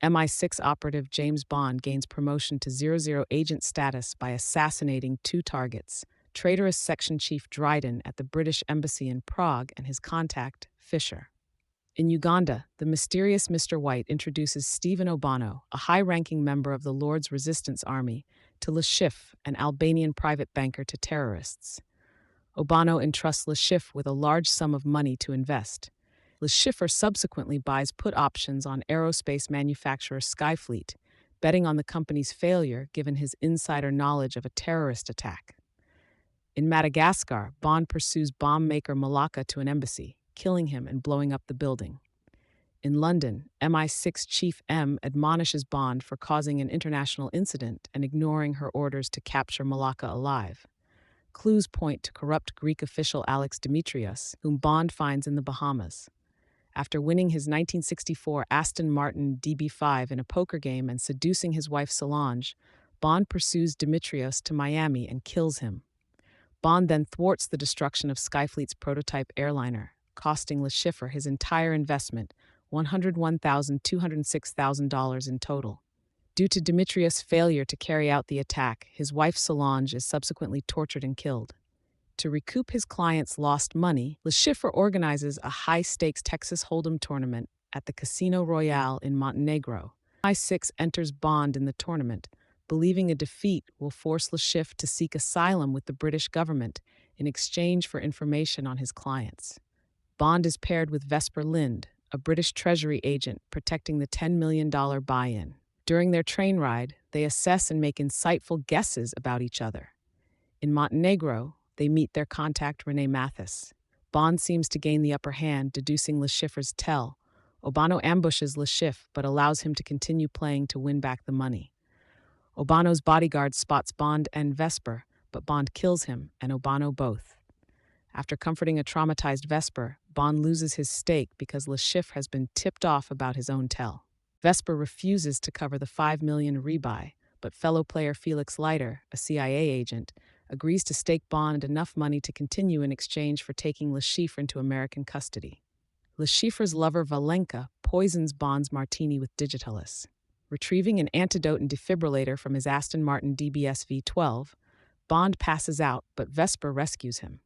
MI6 operative James Bond gains promotion to 00 agent status by assassinating two targets: traitorous section chief Dryden at the British Embassy in Prague and his contact, Fisher. In Uganda, the mysterious Mr. White introduces Stephen Obano, a high-ranking member of the Lord's Resistance Army, to Le Chiffre, an Albanian private banker, to terrorists. Obano entrusts Le Chiffre with a large sum of money to invest. Le Chiffre subsequently buys put options on aerospace manufacturer Skyfleet, betting on the company's failure given his insider knowledge of a terrorist attack. In Madagascar, Bond pursues bomb maker Malacca to an embassy, killing him and blowing up the building. In London, MI6 Chief M admonishes Bond for causing an international incident and ignoring her orders to capture Malacca alive. Clues point to corrupt Greek official Alex Dimitrios, whom Bond finds in the Bahamas. After winning his 1964 Aston Martin DB5 in a poker game and seducing his wife Solange, Bond pursues Dimitrios to Miami and kills him. Bond then thwarts the destruction of Skyfleet's prototype airliner, costing Le Chiffre his entire investment, $101,206 in total. Due to Dimitrios' failure to carry out the attack, his wife Solange is subsequently tortured and killed. To recoup his client's lost money, Le Chiffre organizes a high-stakes Texas Hold'em tournament at the Casino Royale in Montenegro. MI6 enters Bond in the tournament, believing a defeat will force Le Chiffre to seek asylum with the British government in exchange for information on his clients. Bond is paired with Vesper Lynd, a British Treasury agent protecting the $10 million buy-in. During their train ride, they assess and make insightful guesses about each other. In Montenegro, they meet their contact René Mathis. Bond seems to gain the upper hand, deducing Le Chiffre's tell. Obano ambushes Le Chiffre but allows him to continue playing to win back the money. Obano's bodyguard spots Bond and Vesper, but Bond kills him and Obano both. After comforting a traumatized Vesper, Bond loses his stake because Le Chiffre has been tipped off about his own tell. Vesper refuses to cover the $5 million rebuy, but fellow player Felix Leiter, a CIA agent, agrees to stake Bond enough money to continue in exchange for taking Le Chiffre into American custody. Le Chiffre's lover Valenka poisons Bond's martini with digitalis. Retrieving an antidote and defibrillator from his Aston Martin DBS V12, Bond passes out, but Vesper rescues him.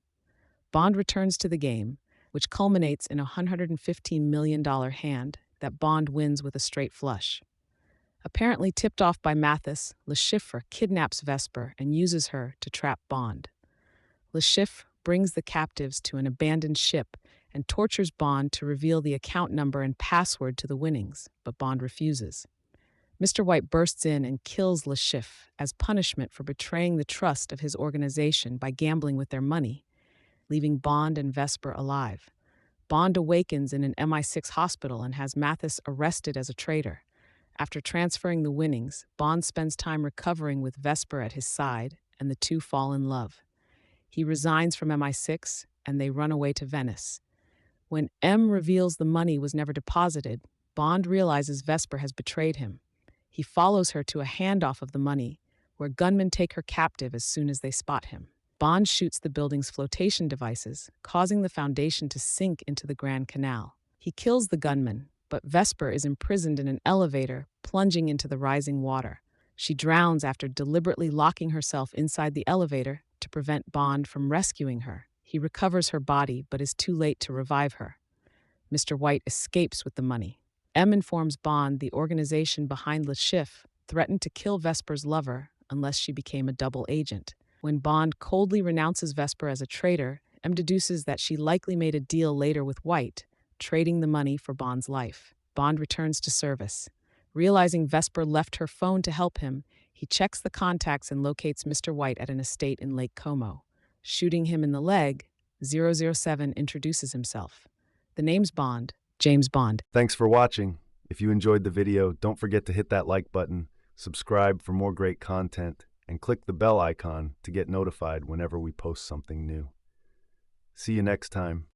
Bond returns to the game, which culminates in a $115 million hand that Bond wins with a straight flush. Apparently tipped off by Mathis, Le Chiffre kidnaps Vesper and uses her to trap Bond. Le Chiffre brings the captives to an abandoned ship and tortures Bond to reveal the account number and password to the winnings, but Bond refuses. Mr. White bursts in and kills Le Chiffre as punishment for betraying the trust of his organization by gambling with their money, leaving Bond and Vesper alive. Bond awakens in an MI6 hospital and has Mathis arrested as a traitor. After transferring the winnings, Bond spends time recovering with Vesper at his side, and the two fall in love. He resigns from MI6, and they run away to Venice. When M reveals the money was never deposited, Bond realizes Vesper has betrayed him. He follows her to a handoff of the money, where gunmen take her captive as soon as they spot him. Bond shoots the building's flotation devices, causing the foundation to sink into the Grand Canal. He kills the gunman, but Vesper is imprisoned in an elevator, plunging into the rising water. She drowns after deliberately locking herself inside the elevator to prevent Bond from rescuing her. He recovers her body, but is too late to revive her. Mr. White escapes with the money. M informs Bond the organization behind Le Chiffre threatened to kill Vesper's lover unless she became a double agent. When Bond coldly renounces Vesper as a traitor, M deduces that she likely made a deal later with White, trading the money for Bond's life. Bond returns to service. Realizing Vesper left her phone to help him, he checks the contacts and locates Mr. White at an estate in Lake Como. Shooting him in the leg, 007 introduces himself. The name's Bond, James Bond. Thanks for watching. If you enjoyed the video, don't forget to hit that like button, subscribe for more great content, and click the bell icon to get notified whenever we post something new. See you next time.